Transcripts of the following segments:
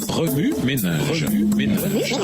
Remue ménage. Remue ménage.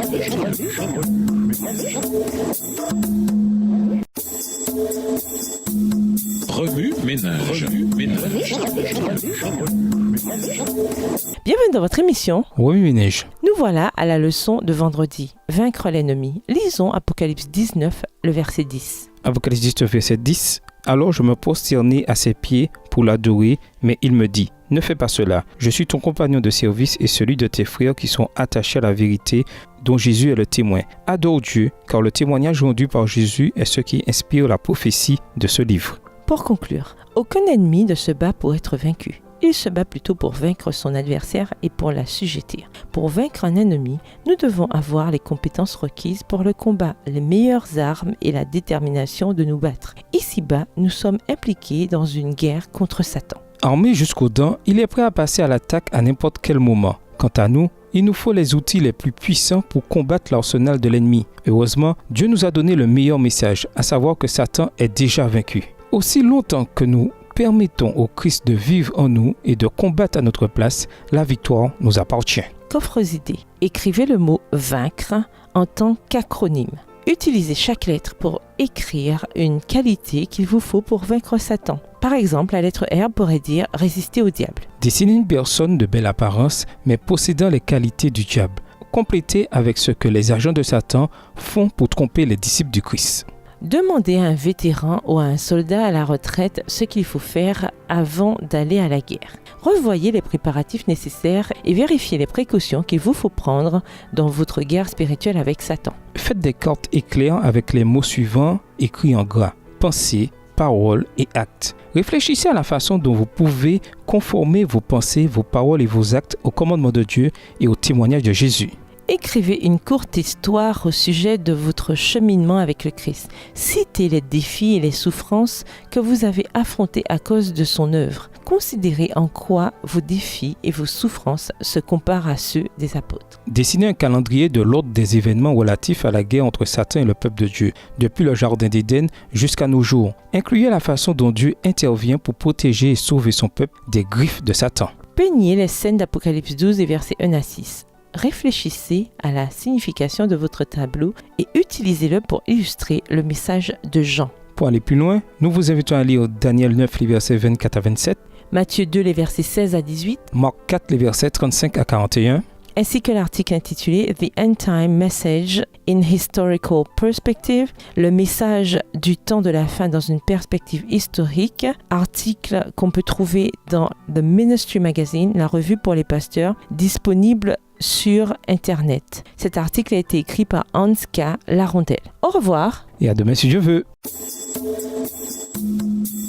Bienvenue dans votre émission. Remue ménage. Nous voilà à la leçon de vendredi. Vaincre l'ennemi. Lisons Apocalypse 19, le verset 10. Apocalypse 19, verset 10. Alors je me prosternai à ses pieds pour l'adorer, mais il me dit, ne fais pas cela. Je suis ton compagnon de service et celui de tes frères qui sont attachés à la vérité dont Jésus est le témoin. Adore Dieu, car le témoignage rendu par Jésus est ce qui inspire la prophétie de ce livre. Pour conclure, aucun ennemi ne se bat pour être vaincu. Il se bat plutôt pour vaincre son adversaire et pour l'assujettir. Pour vaincre un ennemi, nous devons avoir les compétences requises pour le combat, les meilleures armes et la détermination de nous battre. Ici-bas, nous sommes impliqués dans une guerre contre Satan. Armé jusqu'aux dents, il est prêt à passer à l'attaque à n'importe quel moment. Quant à nous, il nous faut les outils les plus puissants pour combattre l'arsenal de l'ennemi. Heureusement, Dieu nous a donné le meilleur message, à savoir que Satan est déjà vaincu. Aussi longtemps que nous permettons au Christ de vivre en nous et de combattre à notre place, la victoire nous appartient. Coffres idées. Écrivez le mot « vaincre » en tant qu'acronyme. Utilisez chaque lettre pour écrire une qualité qu'il vous faut pour vaincre Satan. Par exemple, la lettre R pourrait dire « résister au diable ». Dessinez une personne de belle apparence, mais possédant les qualités du diable. Complétez avec ce que les agents de Satan font pour tromper les disciples du Christ. Demandez à un vétéran ou à un soldat à la retraite ce qu'il faut faire avant d'aller à la guerre. Revoyez les préparatifs nécessaires et vérifiez les précautions qu'il vous faut prendre dans votre guerre spirituelle avec Satan. Faites des cartes éclairs avec les mots suivants écrits en gras. Pensées, paroles et actes. Réfléchissez à la façon dont vous pouvez conformer vos pensées, vos paroles et vos actes au commandement de Dieu et au témoignage de Jésus. Écrivez une courte histoire au sujet de votre cheminement avec le Christ. Citez les défis et les souffrances que vous avez affrontés à cause de son œuvre. Considérez en quoi vos défis et vos souffrances se comparent à ceux des apôtres. Dessinez un calendrier de l'ordre des événements relatifs à la guerre entre Satan et le peuple de Dieu, depuis le jardin d'Éden jusqu'à nos jours. Incluez la façon dont Dieu intervient pour protéger et sauver son peuple des griffes de Satan. Peignez les scènes d'Apocalypse 12 et versets 1 à 6. Réfléchissez à la signification de votre tableau et utilisez-le pour illustrer le message de Jean. Pour aller plus loin, nous vous invitons à lire Daniel 9, les versets 24 à 27, Matthieu 2, les versets 16 à 18, Marc 4, les versets 35 à 41, ainsi que l'article intitulé The End Time Message in Historical Perspective, le message du temps de la fin dans une perspective historique, article qu'on peut trouver dans The Ministry Magazine, la revue pour les pasteurs, disponible sur Internet. Cet article a été écrit par Hans K. Larondel. Au revoir. et à demain si Dieu veut.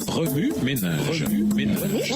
Remue ménage. Remue ménage.